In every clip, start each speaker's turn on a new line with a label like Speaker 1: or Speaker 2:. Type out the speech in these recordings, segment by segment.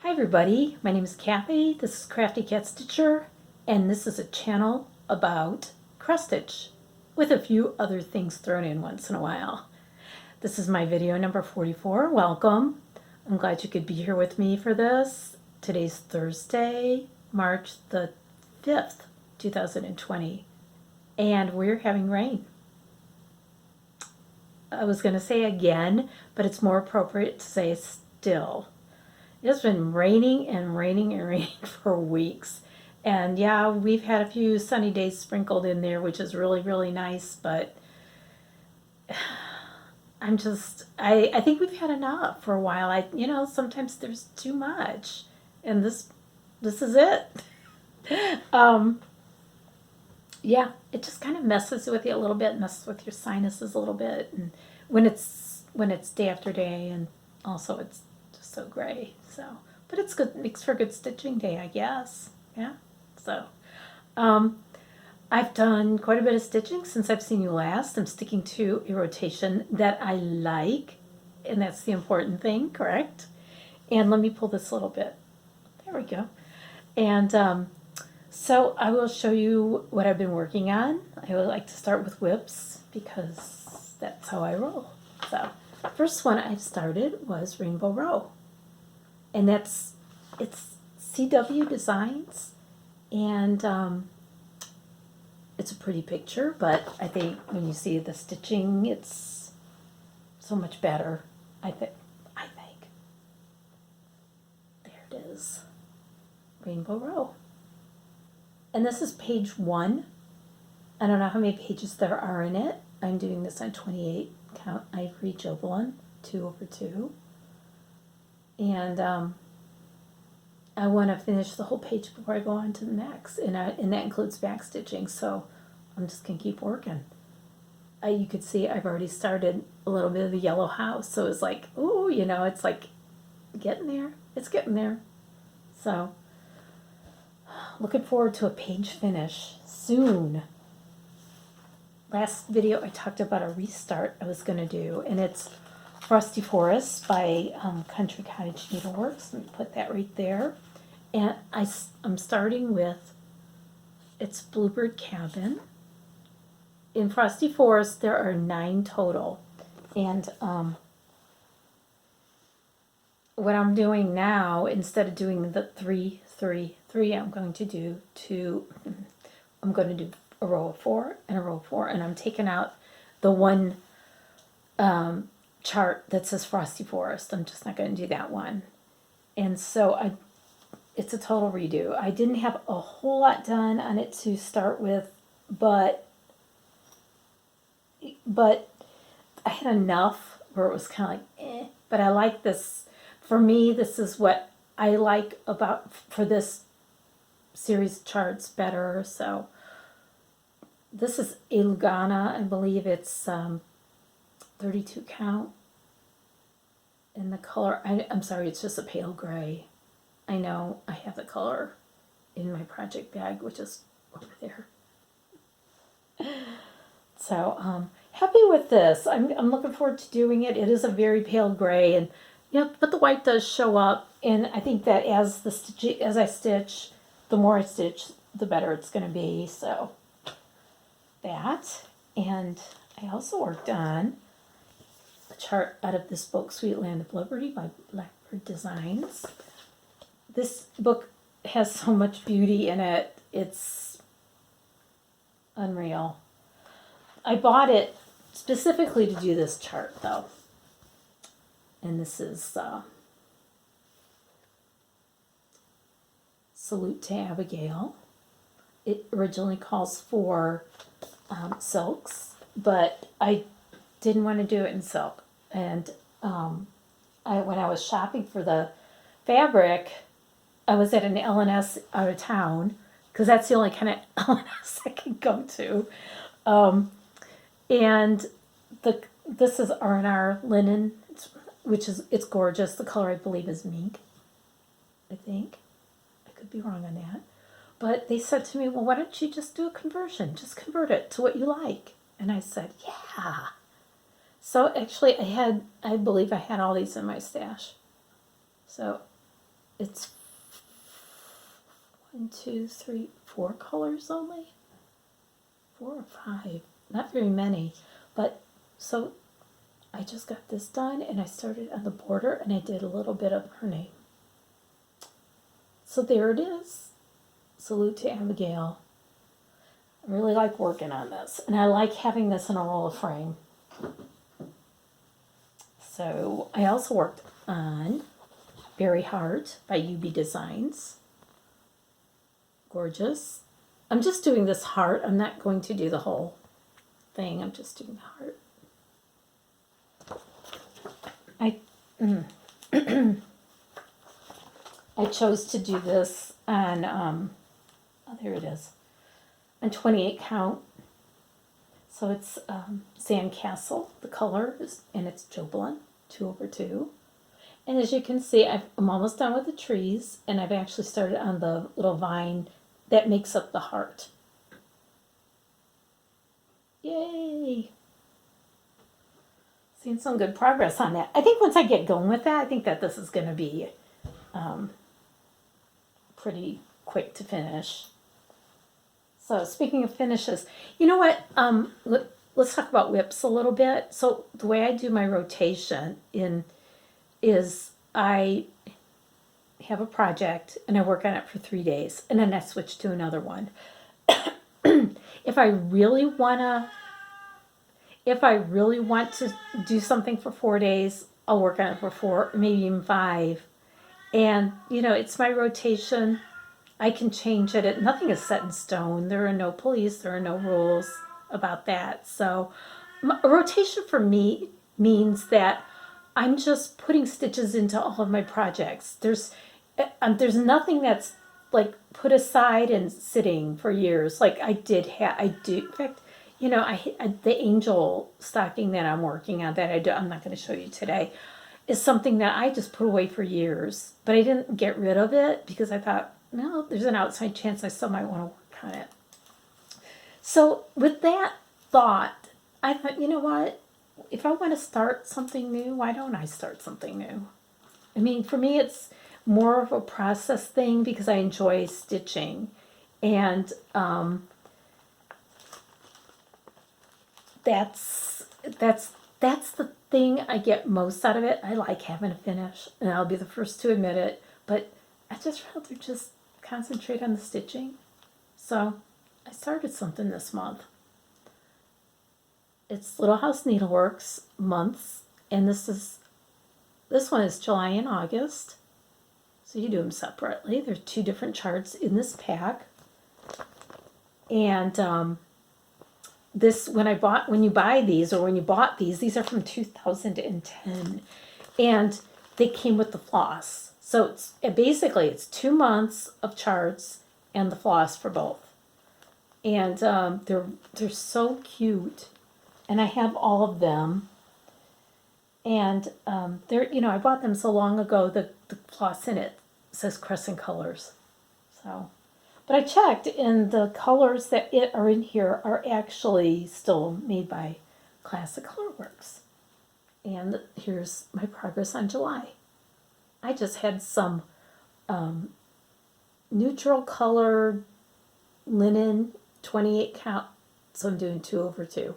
Speaker 1: Hi everybody, my name is Kathy, this is Crafty Cat Stitcher, and this is a channel about cross stitch, with a few other things thrown in once in a while. This is my video number 44, welcome. I'm glad you could be here with me for this. Today's Thursday, March the 5th, 2020, and we're having rain. I was going to say again, but it's more appropriate to say still. It's been raining and raining and raining for weeks. And yeah, we've had a few sunny days sprinkled in there, which is really, really nice. But I think we've had enough for a while. Sometimes there's too much. And this is it. Yeah, it just kind of messes with you a little bit, messes with your sinuses a little bit. And when it's day after day, and also it's just so gray. So, but it's good. Makes for a good stitching day, I guess. Yeah. So, I've done quite a bit of stitching since I've seen you last. I'm sticking to a rotation that I like, and that's the important thing, correct? And let me pull this a little bit. There we go. And so I will show you what I've been working on. I would like to start with WIPs because that's how I roll. So, first one I've started was Rainbow Row. And it's CW Designs, and it's a pretty picture, but I think when you see the stitching, it's so much better. I think. There it is, Rainbow Row. And this is page 1. I don't know how many pages there are in it. I'm doing this on 28 count ivory Jovelin 2/2. And I want to finish the whole page before I go on to the next, and that includes back stitching. So I'm just gonna keep working. You could see I've already started a little bit of the yellow house, so it's like, ooh, it's like getting there. It's getting there. So looking forward to a page finish soon. Last video I talked about a restart I was gonna do, and it's Frosty Forest by Country Cottage Needleworks. Let me put that right there. And I'm starting with, it's Bluebird Cabin. In Frosty Forest there are 9 total. And what I'm doing now, instead of doing the 3, 3, 3, I'm going to do a row of 4 and a row of 4. And I'm taking out the one chart that says Frosty Forest. I'm just not going to do that one. And so it's a total redo. I didn't have a whole lot done on it to start with, but I had enough where it was kind of like, eh. But I like this. For me, this is what I like for this series of charts better. So this is a Lugana. I believe it's 32 count. And the color, I'm sorry, it's just a pale gray. I know I have the color in my project bag, which is over there. So, happy with this. I'm looking forward to doing it. It is a very pale gray, and but the white does show up. And I think that as I stitch, the more I stitch, the better it's going to be. So that, and I also worked on a chart out of this book, Sweet Land of Liberty by Blackbird Designs. This book has so much beauty in it. It's unreal. I bought it specifically to do this chart, though. And this is Salute to Abigail. It originally calls for silks, but I didn't want to do it in silk. And when I was shopping for the fabric, I was at an L&S out of town, because that's the only kind of L&S I can go to. And this is R&R linen, it's gorgeous. The color, I believe, is mink. I think. I could be wrong on that. But they said to me, well, why don't you just do a conversion? Just convert it to what you like. And I said, yeah. So actually I believe I had all these in my stash. So it's 1, 2, 3, 4 colors only. 4 or 5, not very many. But so I just got this done, and I started on the border, and I did a little bit of her name. So there it is. Salute to Abigail. I really like working on this, and I like having this in a roll of frame. So I also worked on Berry Heart by UB Designs. Gorgeous. I'm just doing this heart. I'm not going to do the whole thing. I'm just doing the heart. I chose to do this on, oh, there it is, on 28 count. So it's Sandcastle, the color, and it's Joblin, 2/2. And as you can see, I'm almost done with the trees, and I've actually started on the little vine that makes up the heart. Yay! Seeing some good progress on that. I think once I get going with that, I think that this is going to be pretty quick to finish. So speaking of finishes, you know what? Let's talk about WIPs a little bit. So the way I do my rotation is I have a project and I work on it for 3 days, and then I switch to another one. If I really want to do something for 4 days, I'll work on it for 4, maybe even 5. And, it's my rotation. I can change it. Nothing is set in stone. There are no police. There are no rules about that. So a rotation for me means that I'm just putting stitches into all of my projects. There's nothing that's like put aside and sitting for years. Like I do. In fact, the angel stocking that I'm working on that I'm not going to show you today is something that I just put away for years, but I didn't get rid of it because I thought, no, there's an outside chance I still might want to work on it. So with that thought, I thought, you know what? If I want to start something new, why don't I start something new? I mean, for me, it's more of a process thing because I enjoy stitching. And that's the thing I get most out of it. I like having a finish, and I'll be the first to admit it. But I just rather just concentrate on the stitching. So I started something this month. It's Little House Needleworks months, and this one is July and August. So you do them separately. There's 2 different charts in this pack. And when you buy these, or when you bought these are from 2010, and they came with the floss. So it's 2 months of charts and the floss for both. And they're so cute, and I have all of them. And I bought them so long ago. The floss in it says Crescent Colors. So, but I checked, and the colors that are in here are actually still made by Classic Colorworks. And here's my progress on July. I just had some neutral colored linen 28 count, so I'm doing 2/2.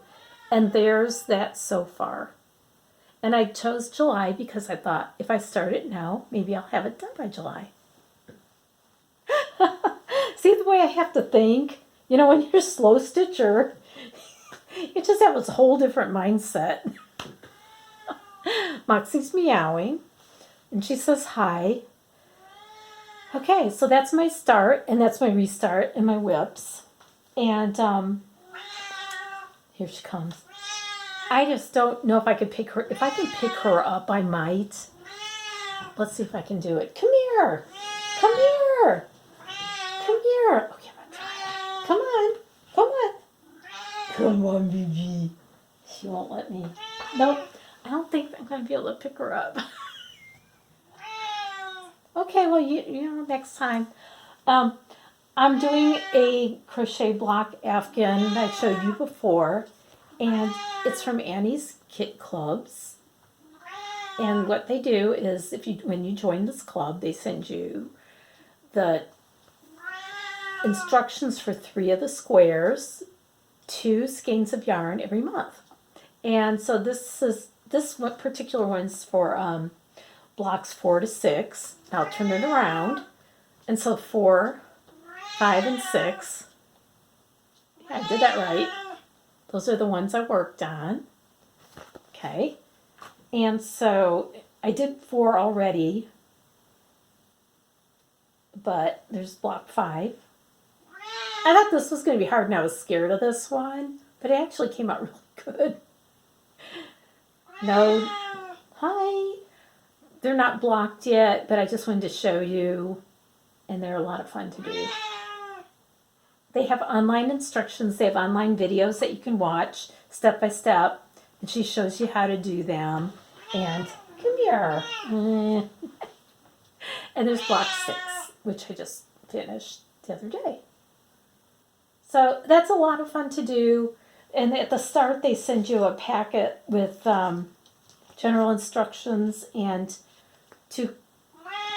Speaker 1: And there's that so far. And I chose July because I thought if I start it now, maybe I'll have it done by July. See the way I have to think? When you're a slow stitcher, you just have this whole different mindset. Moxie's meowing, and she says hi. Okay, so that's my start, and that's my restart, and my WIPs. And here she comes. I just don't know if I could pick her. If I can pick her up, I might. Let's see if I can do it. Come here. Come here. Come here. Okay, I'm going to try it. Come on. Come on. Come on, baby. She won't let me. Nope. I don't think I'm going to be able to pick her up. Okay, well, next time. I'm doing a crochet block afghan that I showed you before. And it's from Annie's Kit Clubs. And what they do is, when you join this club, they send you the instructions for 3 of the squares, 2 skeins of yarn every month. And so this particular one's for blocks 4 to 6. I'll turn it around. And so 4, 5, and 6. Yeah, I did that right. Those are the ones I worked on. Okay. And so I did 4 already, but there's block 5. I thought this was going to be hard and I was scared of this one, but it actually came out really good. No, hi. They're not blocked yet, but I just wanted to show you, and they're a lot of fun to do. They have online instructions. They have online videos that you can watch step by step, and she shows you how to do them. And come here. And there's block 6, which I just finished the other day. So that's a lot of fun to do. And at the start, they send you a packet with general instructions and 2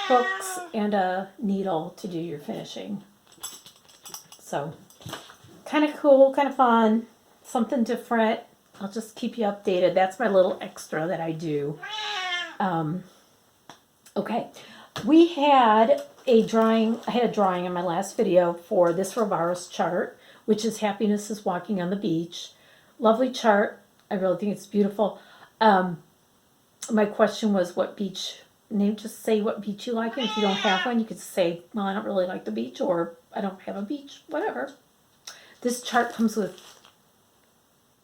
Speaker 1: hooks and a needle to do your finishing. So kind of cool, kind of fun, something different. I'll just keep you updated. That's my little extra that I do. Okay, I had a drawing in my last video for this Ravaris chart, which is Happiness is Walking on the Beach. Lovely chart. I really think it's beautiful. My question was what beach name. Just say what beach you like, and if you don't have one, you could say, well, I don't really like the beach, or I don't have a beach, whatever. This chart comes with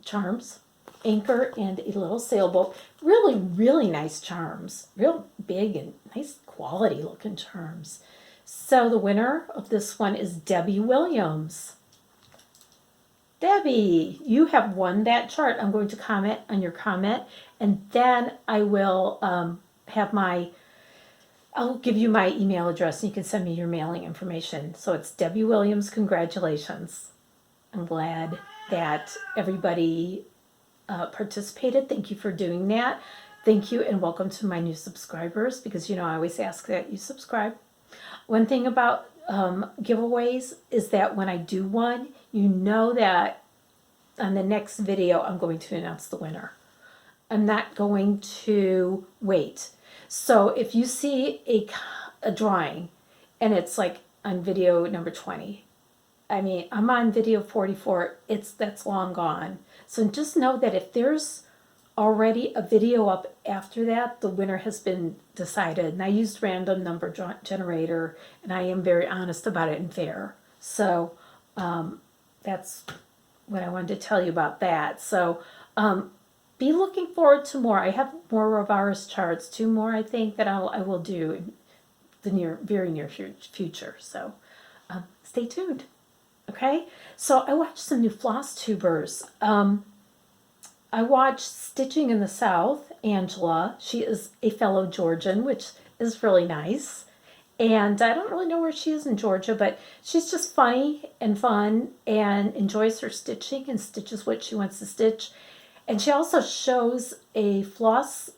Speaker 1: charms, anchor, and a little sailboat. Really, really nice charms. Real big and nice quality looking charms. So the winner of this one is Debbie Williams. Debbie, you have won that chart. I'm going to comment on your comment, and then I will I'll give you my email address, and you can send me your mailing information. So it's Debbie Williams. Congratulations. I'm glad that everybody participated. Thank you for doing that. Thank you, and welcome to my new subscribers, because I always ask that you subscribe. One thing about giveaways is that when I do one, that on the next video I'm going to announce the winner. I'm not going to wait. So if you see a drawing and it's like on video number 20, I'm on video 44, that's long gone. So just know that if there's already a video up after that, the winner has been decided. And I used random number generator, and I am very honest about it and fair. So that's what I wanted to tell you about that. So be looking forward to more. I have more Ravaris charts, 2 more I think that I will do in the very near future. So stay tuned. Okay, so I watched some new Flosstubers. I watched Stitching in the South, Angela. She is a fellow Georgian, which is really nice. And I don't really know where she is in Georgia, but she's just funny and fun and enjoys her stitching and stitches what she wants to stitch. And she also shows a floss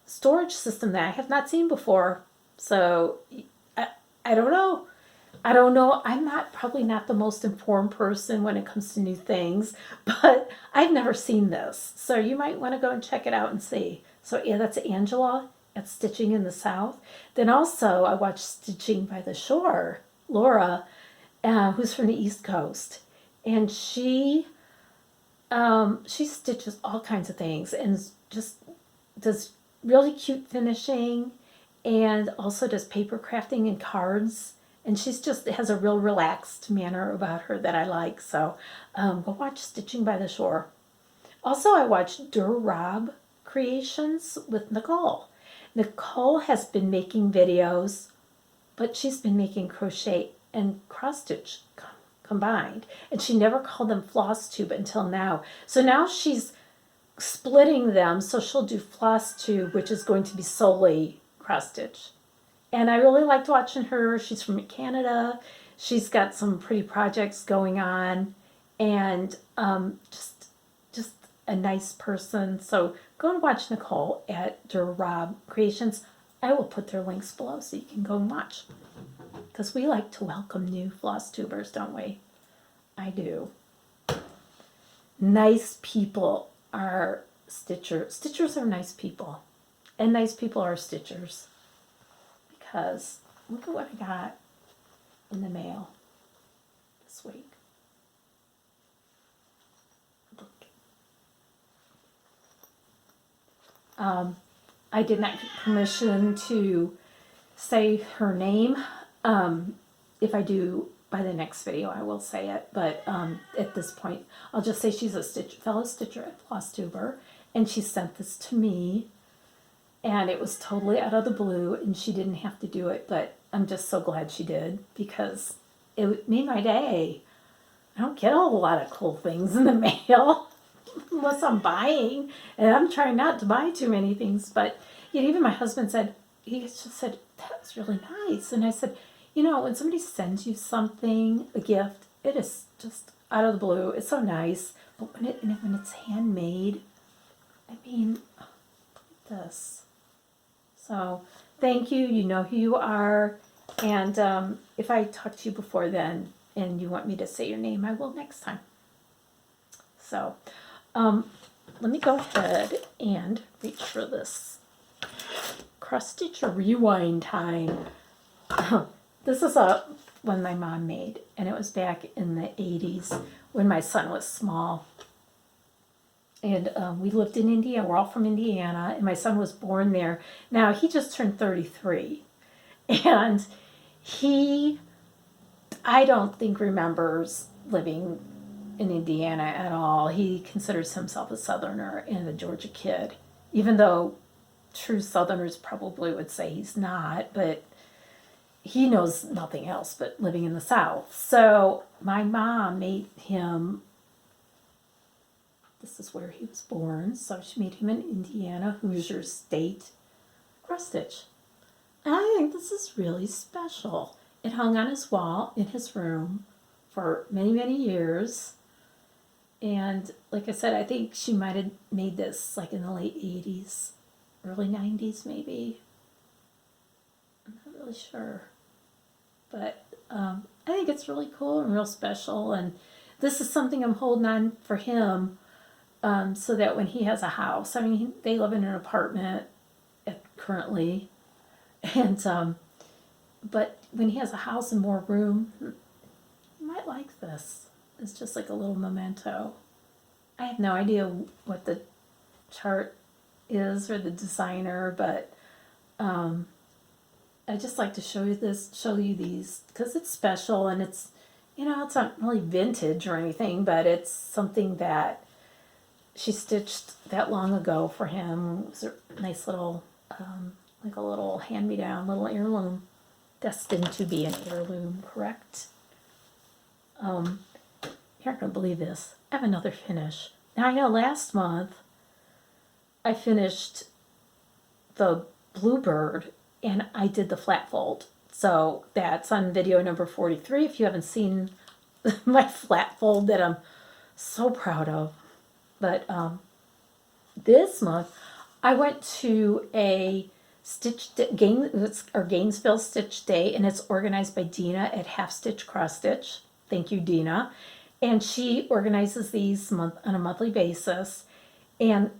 Speaker 1: storage system that I have not seen before. So I don't know. I'm probably not the most informed person when it comes to new things, but I've never seen this. So you might want to go and check it out and see. So yeah, that's Angela at Stitching in the South. Then also I watched Stitching by the Shore, Laura, who's from the East Coast. And she stitches all kinds of things and just does really cute finishing, and also does paper crafting and cards. And she's just has a real relaxed manner about her that I like. So go watch Stitching by the Shore. Also, I watched Rob Creations with Nicole. Nicole has been making videos, but she's been making crochet and cross stitch combined. And she never called them Flosstube until now. So now she's splitting them. So she'll do Flosstube, which is going to be solely cross stitch. And I really liked watching her. She's from Canada. She's got some pretty projects going on. And just a nice person. So go and watch Nicole at Rob Creations. I will put their links below so you can go and watch. Because we like to welcome new floss tubers, don't we? I do. Nice people are stitchers. Stitchers are nice people. And nice people are stitchers. Because look at what I got in the mail this week. Look. I did not get permission to say her name. If I do by the next video, I will say it. But at this point, I'll just say she's a fellow stitcher at Flosstuber, and she sent this to me. And it was totally out of the blue, and she didn't have to do it, but I'm just so glad she did, because it made my day. I don't get a whole lot of cool things in the mail, unless I'm buying, and I'm trying not to buy too many things, but even my husband said, he just said, that was really nice, and I said, you know, when somebody sends you something, a gift, it is just out of the blue, it's so nice, but when it's handmade, I mean, look at this. So, thank you. You know who you are. And if I talk to you before then and you want me to say your name, I will next time. So, let me go ahead and reach for this cross stitch rewind time. This is one my mom made, and it was back in the 80s when my son was small. And we lived in Indiana. We're all from Indiana, and my son was born there. Now, he just turned 33, and I don't think remembers living in Indiana at all. He considers himself a Southerner and a Georgia kid, even though true Southerners probably would say he's not, but he knows nothing else but living in the South. So my mom made him. This is where he was born, so she made him an Indiana Hoosier State cross stitch. And I think this is really special. It hung on his wall in his room for many, many years. And like I said, I think she might have made this like in the late 80s, early 90s maybe. I'm not really sure. But I think it's really cool and real special. And this is something I'm holding on for him. So that when he has a house, I mean, they live in an apartment currently, and but when he has a house and more room, you might like this. It's just like a little memento. I have no idea what the chart is or the designer, but I just like to show you these because it's special, and it's, you know, it's not really vintage or anything, but it's something that she stitched that long ago for him. It was a nice little, like a little hand-me-down, little heirloom, destined to be an heirloom, correct? You're not going to believe this. I have another finish. Now, I know last month I finished the bluebird, and I did the flat fold. So that's on video number 43. If you haven't seen my flat fold that I'm so proud of. But this month, I went to a Gainesville Stitch Day, and it's organized by Dina at Half Stitch Cross Stitch. Thank you, Dina. And she organizes these on a monthly basis, and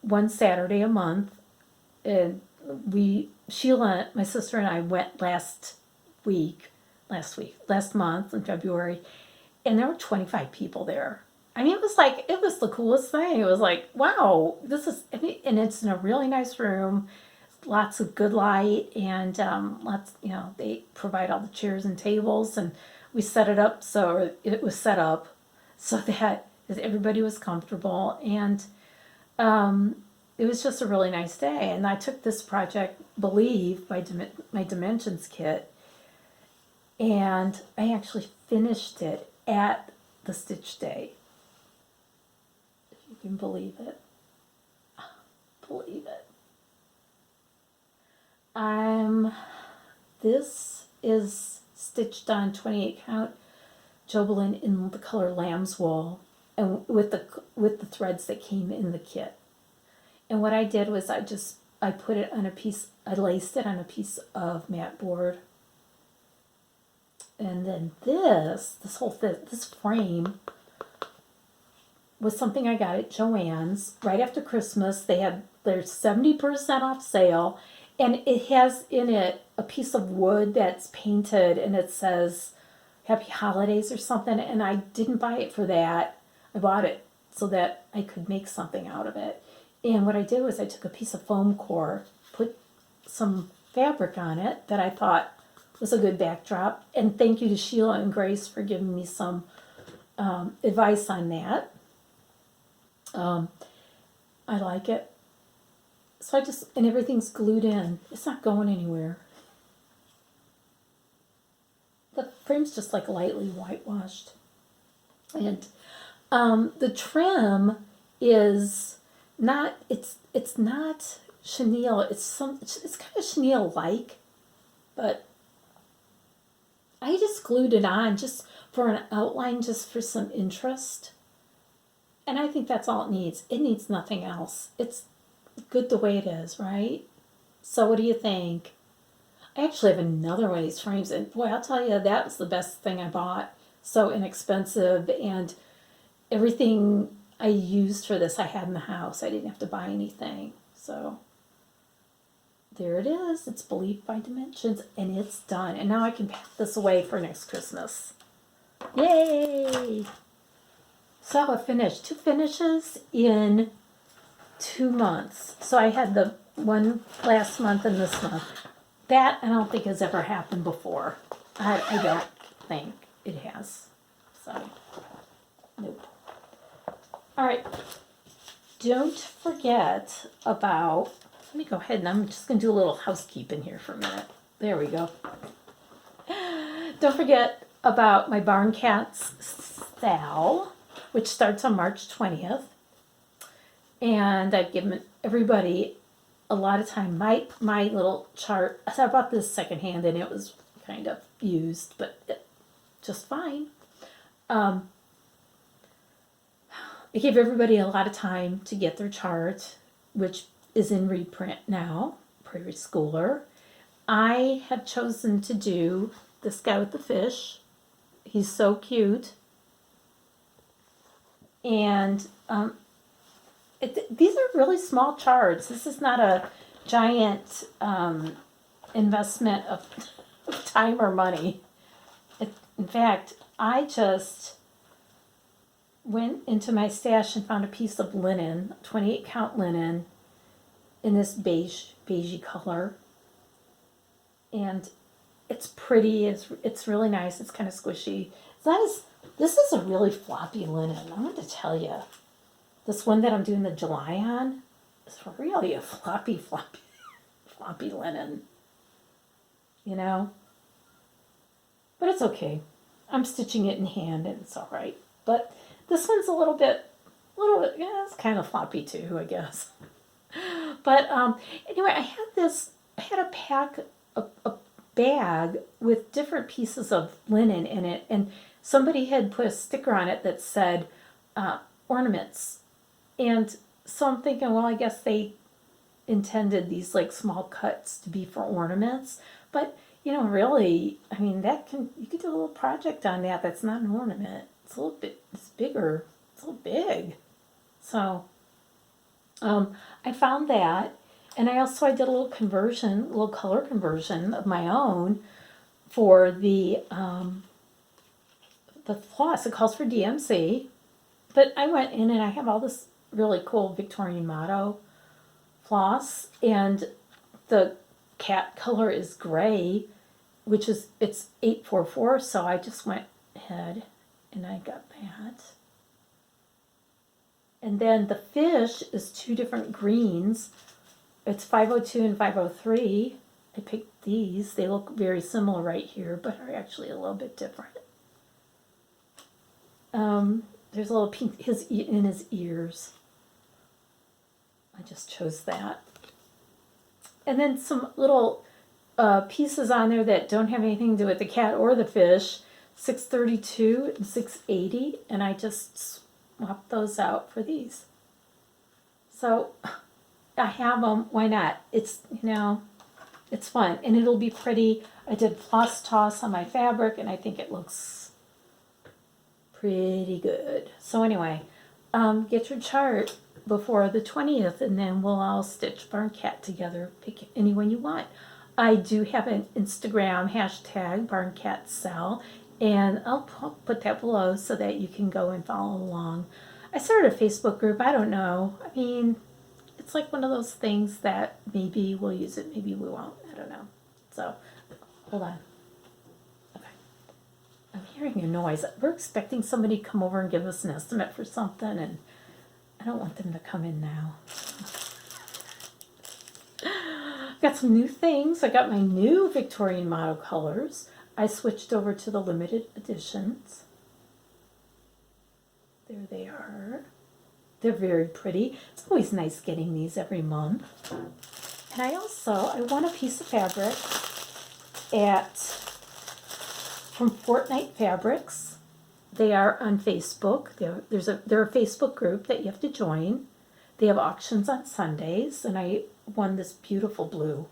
Speaker 1: one Saturday a month. And Sheila, my sister, and I went last month in February, and there were 25 people there. I mean, it was the coolest thing. It was like, wow, and it's in a really nice room, lots of good light, and they provide all the chairs and tables, and we set it up so it was set up so that everybody was comfortable, and it was just a really nice day. And I took this project, Believe, my Dimensions kit, and I actually finished it at the Stitch Day. You can believe it. Believe it. This is stitched on 28 count Jobelin in the color lamb's wool. and with the threads that came in the kit. And what I did was I put it on a piece, I laced it on a piece of mat board. And then this frame was something I got at Joann's right after Christmas. They're 70% off sale, and it has in it a piece of wood that's painted, and it says Happy Holidays or something. And I didn't buy it for that. I bought it so that I could make something out of it. And what I did was I took a piece of foam core, put some fabric on it that I thought was a good backdrop. And thank you to Sheila and Grace for giving me some advice on that. I like it. So and everything's glued in. It's not going anywhere. The frame's just like lightly whitewashed. And the trim is not, it's not chenille. It's kind of chenille-like, but I just glued it on just for an outline, just for some interest. And I think that's all it needs. It needs nothing else. It's good the way it is, right? So what do you think? I actually have another one of these frames, and boy, I'll tell you, that was the best thing I bought. So inexpensive, and everything I used for this I had in the house. I didn't have to buy anything. So there it is. It's Believe by Dimensions, and it's done. And now I can pack this away for next Christmas. Yay! So I finished 2 finishes in 2 months. So I had the one last month and this month. That I don't think has ever happened before. I don't think it has. So, nope. All right. Don't forget about, let me go ahead and I'm just going to do a little housekeeping here for a minute. There we go. Don't forget about my Barn Cats sale, which starts on March 20th. And I've given everybody a lot of time. My little chart, so I bought this secondhand and it was kind of used, but just fine. I gave everybody a lot of time to get their chart, which is in reprint now, Prairie Schooler. I have chosen to do this guy with the fish. He's so cute. And these are really small charts. This is not a giant investment of time or money. In fact, I just went into my stash and found a piece of linen, 28 count linen, in this beigey color. And it's pretty, it's really nice, it's kind of squishy. This is a really floppy linen, I'm going to tell you. This one that I'm doing the July on is really a floppy linen, you know? But it's okay. I'm stitching it in hand and it's all right. But this one's a little bit, yeah, it's kind of floppy too, I guess. But anyway, I had a bag with different pieces of linen in it, and somebody had put a sticker on it that said ornaments. And so I'm thinking, well, I guess they intended these like small cuts to be for ornaments. But, you know, really, I mean, you could do a little project on that. That's not an ornament. It's a little bit, it's bigger. It's a little big. So I found that. And I did a little conversion, a little color conversion of my own for the floss. It calls for DMC. But I went in and I have all this really cool Victorian motto floss, and the cat color is gray, which is, it's 844, so I just went ahead and I got that. And then the fish is 2 different greens. It's 502 and 503. I picked these. They look very similar right here, but are actually a little bit different. There's a little pink in his ears. I just chose that. And then some little pieces on there that don't have anything to do with the cat or the fish. 632 and 680. And I just swap those out for these. So I have them, why not? It's, it's fun, and it'll be pretty. I did floss toss on my fabric, and I think it looks pretty good. So anyway, get your chart before the 20th, and then we'll all stitch Barn Cat together. Pick any one you want. I do have an Instagram hashtag Barn Cat Sell, and I'll put that below so that you can go and follow along. I started a Facebook group. I don't know. I mean, it's like one of those things that maybe we'll use it, maybe we won't. I don't know. So, hold on. Okay. I'm hearing a noise. We're expecting somebody to come over and give us an estimate for something, and I don't want them to come in now. Got some new things. I got my new Victorian model colors. I switched over to the limited editions. There they are. They're very pretty. It's always nice getting these every month. And I won a piece of fabric from Fortnite Fabrics. They are on Facebook. They're a Facebook group that you have to join. They have auctions on Sundays, and I won this beautiful blue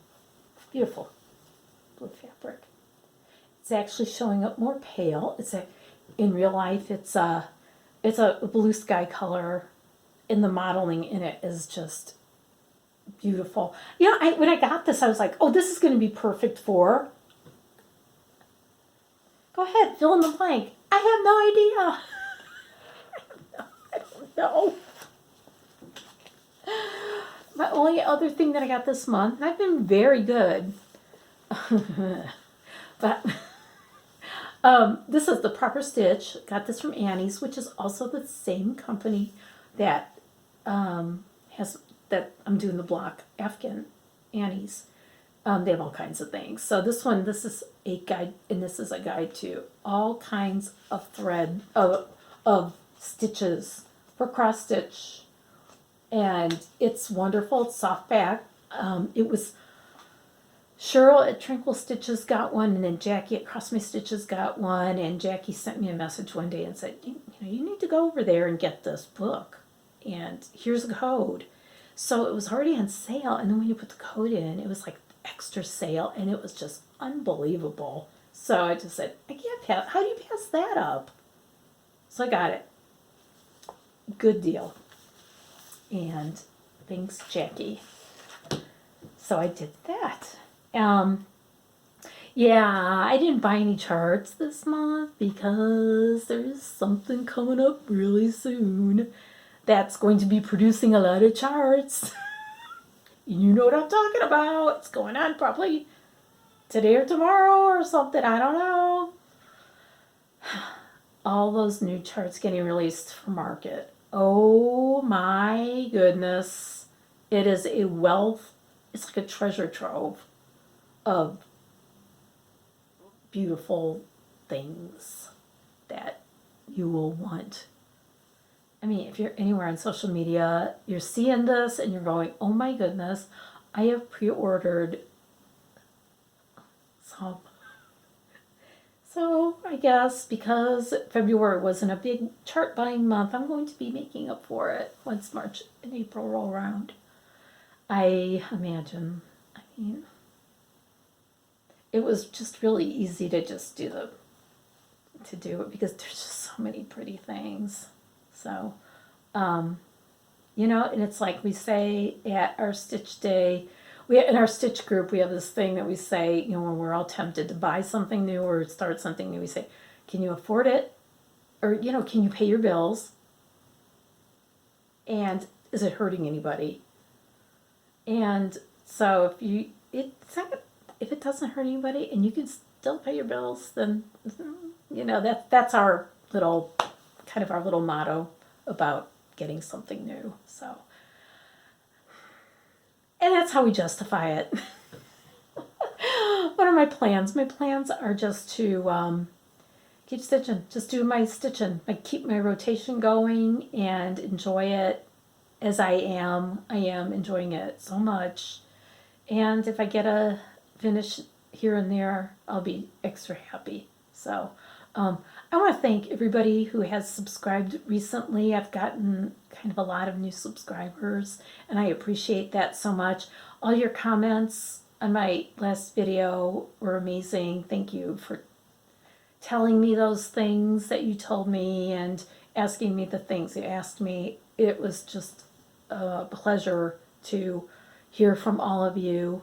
Speaker 1: fabric. It's actually showing up more pale. In real life, it's a blue sky color, and the modeling in it is just beautiful. When I got this, I was like, oh, this is going to be perfect for. Go ahead, fill in the blank. I have no idea. I don't know. My only other thing that I got this month, and I've been very good, but this is the Proper Stitch. Got this from Annie's, which is also the same company that that I'm doing the block Afghan Annie's. They have all kinds of things. So this is a guide, and this is a guide to all kinds of thread of stitches for cross stitch, and it's wonderful. It's soft back. It was Cheryl at Tranquil Stitches got one, and then Jackie at Cross My Stitches got one, and Jackie sent me a message one day and said, you need to go over there and get this book, and here's a code. So it was already on sale, and then when you put the code in, it was like extra sale, and it was just unbelievable. So I just said, I can't pass. How do you pass that up? So I got it. Good deal. And thanks, Jackie. So I did that. I didn't buy any charts this month because there's something coming up really soon that's going to be producing a lot of charts. You know what I'm talking about. It's going on probably today or tomorrow or something. I don't know. All those new charts getting released for market. Oh my goodness. It is a wealth. It's like a treasure trove of beautiful things that you will want. I mean, if you're anywhere on social media, you're seeing this and you're going, oh my goodness, I have pre-ordered some. So I guess because February wasn't a big chart buying month, I'm going to be making up for it once March and April roll around. I imagine. I mean, it was just really easy to just do it because there's just so many pretty things. So, and it's like we say at our Stitch Day, in our Stitch group, we have this thing that we say, when we're all tempted to buy something new or start something new, we say, can you afford it? Or, can you pay your bills? And is it hurting anybody? And so if it doesn't hurt anybody and you can still pay your bills, then, that's our little motto about getting something new. So, and that's how we justify it. What are my plans? My plans are just to keep stitching, just do my stitching, keep my rotation going and enjoy it as I am. I am enjoying it so much. And if I get a finish here and there, I'll be extra happy. So, I want to thank everybody who has subscribed recently. I've gotten kind of a lot of new subscribers, and I appreciate that so much. All your comments on my last video were amazing. Thank you for telling me those things that you told me and asking me the things you asked me. It was just a pleasure to hear from all of you.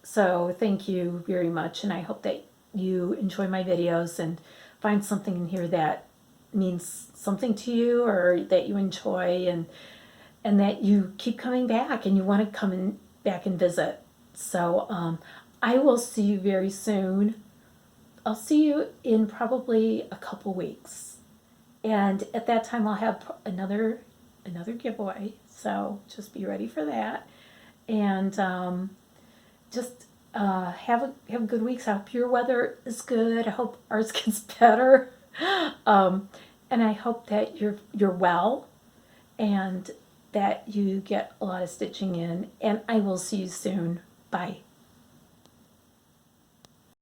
Speaker 1: So thank you very much, and I hope that you enjoy my videos and find something in here that means something to you or that you enjoy, and that you keep coming back and you want to come back and visit. So I will see you very soon. I'll see you in probably a couple weeks, and at that time I'll have another giveaway. So just be ready for that, and just have a good week. I hope your weather is good. I hope ours gets better, and I hope that you're well, and that you get a lot of stitching in. And I will see you soon. Bye.